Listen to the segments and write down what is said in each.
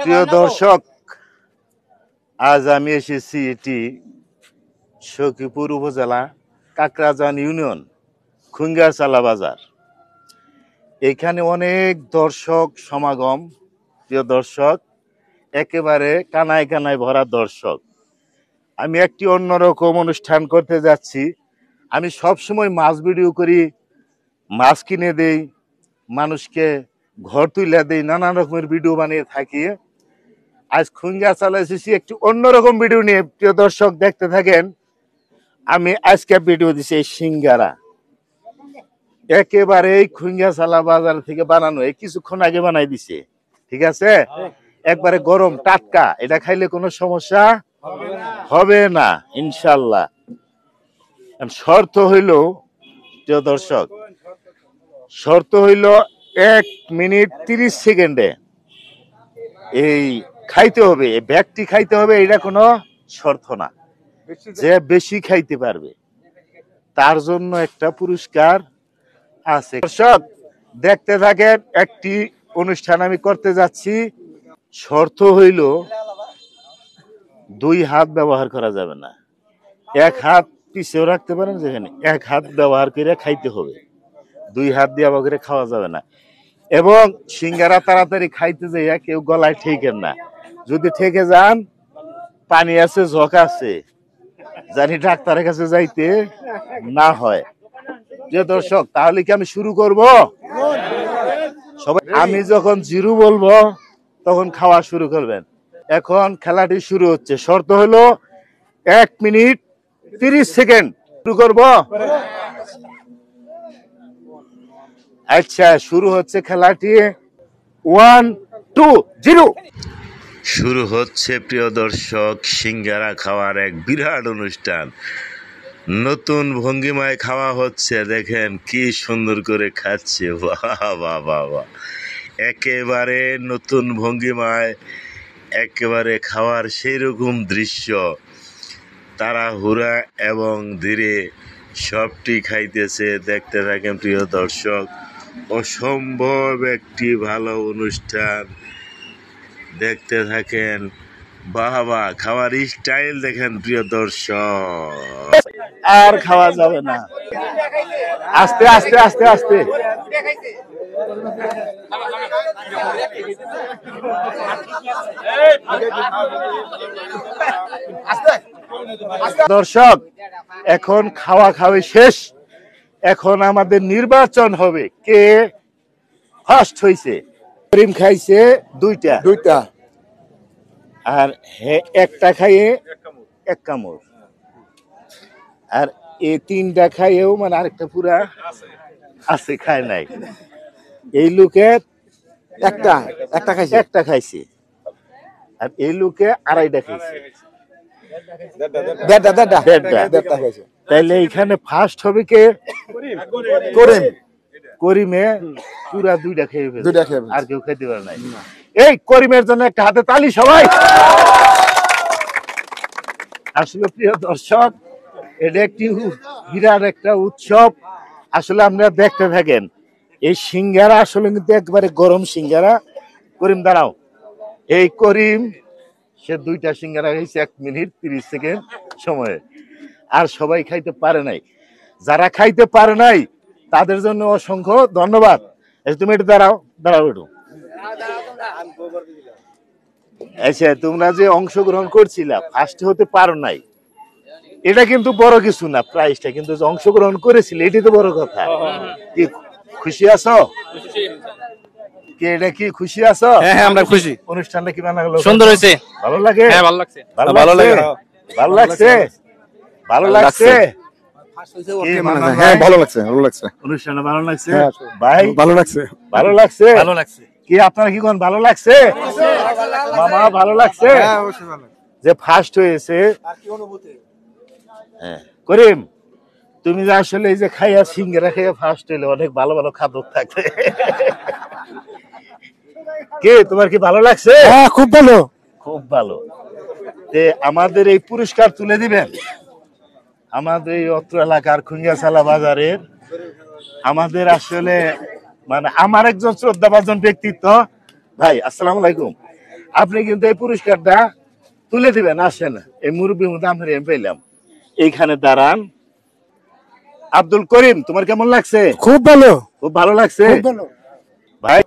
প্রিয় দর্শক, আজ আমি এসেছি এটি সখীপুর উপজেলা কাকরাজান ইউনিয়ন খুঙ্গারচালা বাজার। এখানে অনেক দর্শক সমাগম। প্রিয় দর্শক, একেবারে কানায় কানায় ভরা দর্শক। আমি একটি অন্যরকম অনুষ্ঠান করতে যাচ্ছি। আমি সবসময় মাছ ভিডিও করি, মাছ কিনে দেই, মানুষকে ঘর তুলে দেই, নানা রকমের ভিডিও বানিয়ে থাকি। আজ খুঙ্গারচালা এসেছি একটু অন্যরকম ভিডিও নিয়ে। প্রিয় দর্শক, দেখতে থাকেন। আমি আজকে ভিডিও দিছি এই সিঙ্গারা, একেবারে খুঙ্গারচালা বাজার থেকে বানানো, এই কিছুক্ষণ আগে বানাই দিছে। ঠিক আছে, একবারে গরম টাটকা। এটা খাইলে কোনো সমস্যা হবে না ইনশাল্লাহ। শর্ত হইল, প্রিয় দর্শক, শর্ত হইল 1 মিনিট 30 সেকেন্ডে এই খাইতে হবে, এই ব্যক্তি খাইতে হবে। এটা কোনো শর্ত না, যে বেশি খাইতে পারবে তার জন্য একটা পুরস্কার আছে। দর্শক, দেখতে থাকেন। একটি অনুষ্ঠান আমি করতে যাচ্ছি। শর্ত হইল 2 হাত ব্যবহার করা যাবে না। 1 হাত পিছেও রাখতে পারেন, যেখানে 1 হাত ব্যবহার করে খাইতে হবে। 2 হাত দিয়ে আবার করে খাওয়া যাবে না। এবং সিঙ্গারা তাড়াতাড়ি খাইতে যাইয়া কেউ গলায় ঠেকেন না। যদি ঠেকে যান, পানি আছে, ঝক আছে, জানি ডাক্তারের কাছে যাইতে না হয়। যে দর্শক, তাহলে কি আমি শুরু করব? সবাই আমি যখন জিরো বলবো তখন খাওয়া শুরু করবেন। এখন খেলাটি শুরু হচ্ছে। শর্ত হলো 1 মিনিট 30 সেকেন্ড। শুরু করব? আচ্ছা, শুরু হচ্ছে খেলাটি। 1 2 0 শুরু হচ্ছে। প্রিয় দর্শক, সিঙ্গারা খাওয়ার এক বিরাট অনুষ্ঠান। নতুন ভঙ্গিমায় খাওয়া হচ্ছে। দেখেন কি সুন্দর করে খাচ্ছে। বাহ বাহ বাহ বাহ, একেবারে নতুন ভঙ্গিমায় একেবারে খাওয়ার সেই রকম দৃশ্য। তাড়াহুড়া এবং ধীরে সবটি খাইতেছে। দেখতে থাকেন প্রিয় দর্শক, অসম্ভব একটি ভালো অনুষ্ঠান। দেখতে থাকেন। বাবা, খাওয়ার স্টাইল দেখেন প্রিয় দর্শক। আর খাওয়া যাবে না। আস্তে আস্তে আস্তে আস্তে। দর্শক, এখন খাওয়া খাওয়াই শেষ। এখন আমাদের নির্বাচন হবে কে ফার্স্ট হইছে। করিম খাইছে দুইটা, আর একটা খাইয়ে 1 কামড়, আর এই 3টা খাইয়েও মানে আরেকটা পুরা আছে, খায় নাই। এই লোকের একটা খাইছে, আর এই লোকে 2.5টা খাইছে। তাইলে এখানে ফার্স্ট হবে কে? করিমে পুরা 2টা খেয়ে ফেলছে, আর কেউ খেতে পারে নাই। এই করিমের জন্য একটা হাতে তালি সবাই। আসলে প্রিয় দর্শক, এটা একটি বিরাট একটা উৎসব। আসলে আপনারা দেখতে থাকেন। এই সিঙ্গারা আসলে কিন্তু একবারে গরম সিঙ্গারা। করিম দাঁড়াও। এই করিম সে 2টা সিঙ্গারা খাইছে 1 মিনিট 30 সেকেন্ড সময়ে। আর সবাই খাইতে পারে নাই। যারা খাইতে পারে নাই তাদের জন্য অসংখ্য ধন্যবাদ। তুমি একটু দাঁড়াও একটু। আচ্ছা, তোমরা যে অংশগ্রহণ করছিলা, ফার্স্ট হতে পারো নাই, এটা কিন্তু বড় কিছু না। প্রাইজটা কিন্তু অংশগ্রহণ করেছিল, এটি তো বড় কথা। কি খুশি আছো? কি এটা কি খুশি আছো? হ্যাঁ, আমরা খুশি। অনুষ্ঠানটা কি বানা গেল? সুন্দর হয়েছে। ভালো লাগে? হ্যাঁ, ভালো লাগছে। ভালো লাগছে। হ্যাঁ, ভালো লাগছে। অনুষ্ঠানটা ভালো লাগছে ভাই? ভালো লাগছে। কি আপনারা কি কোন ভালো লাগছে? মামা ভালো লাগছে যে ফার্স্ট হয়েছে? হ্যাঁ করিম, তুমি যে আসলে এই যে খাইয়া সিঙ্গারা খাইয়া ফার্স্ট হইলে, অনেক ভালো ভালো খাদক থাকে। কে তোমার কি ভালো লাগছে? হ্যাঁ, খুব ভালো। আমাদের এই পুরস্কার তুলে দিবেন আমাদের এই অত্র এলাকার খুঙ্গারচালা বাজারের। আমাদের আসলে মানে আমার একজন শ্রদ্ধাভাজন ব্যক্তিত্ব। ভাই আসসালামু আলাইকুম। আপনি কিন্তু এই পুরস্কারটা তুলে দিবেন। আসেন, এই মুরব্বীর মধ্যে আপনার আমি পেলাম, এইখানে দাঁড়ান। আব্দুল করিম, তোমার কেমন লাগছে? খুব ভালো। খুব ভালো লাগছে খুব ভালো। ভাই,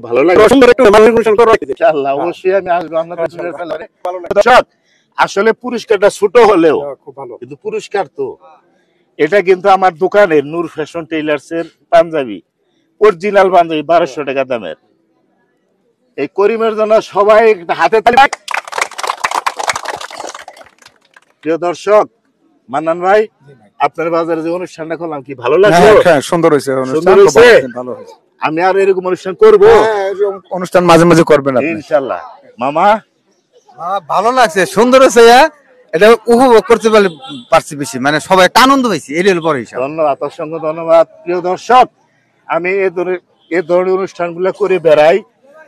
ভালো লাগছে সুন্দর একটু মানুষ অনুষ্ঠান করো। ইনশাআল্লাহ, অবশ্যই আমি আসবো আপনাদের চ্যানেলে। দর্শক, আসলে পুরস্কারটা ছোট হলেও খুব ভালো। কিন্তু পুরস্কার তো। এটা কিন্তু আমার দোকানের নূর ফ্যাশন টেইলার্স এর পাঞ্জাবি, অরিজিনাল পাঞ্জাবি, 1200 টাকা দামের। এই করিমের জন্য সবাই একটা হাতে তালি। প্রিয় দর্শক, মান্নান ভাই, আপনার বাজারে যে অনুষ্ঠানটা করলাম কি ভালো লাগলো? হ্যাঁ, সুন্দর হয়েছে সুন্দর হয়েছে? ভালো হয়েছে। আমি আর এরকম অনুষ্ঠান করব অনুষ্ঠান মাঝে মাঝে করবেন আপনি ইনশাআল্লাহ। মামা, ভালো লাগছে, সুন্দর হয়েছে। এটা উপভোগ করতে পারছি বেশি, মানে সবাই একটা আনন্দ হয়েছে। এর পরে ধন্যবাদ, অসংখ্য ধন্যবাদ। প্রিয় দর্শক, আমি এই ধরনের অনুষ্ঠানগুলো করে বেড়াই।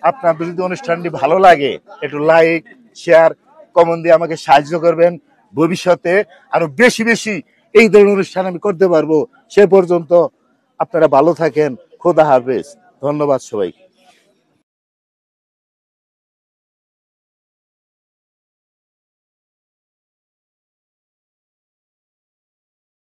আপনাদের যদি অনুষ্ঠানটি ভালো লাগে, একটু লাইক, শেয়ার, কমেন্ট দিয়ে আমাকে সাহায্য করবেন। ভবিষ্যতে আরো বেশি বেশি এই ধরনের অনুষ্ঠান আমি করতে পারবো। সে পর্যন্ত আপনারা ভালো থাকেন। খোদা হাফেজ। ধন্যবাদ সবাইকে।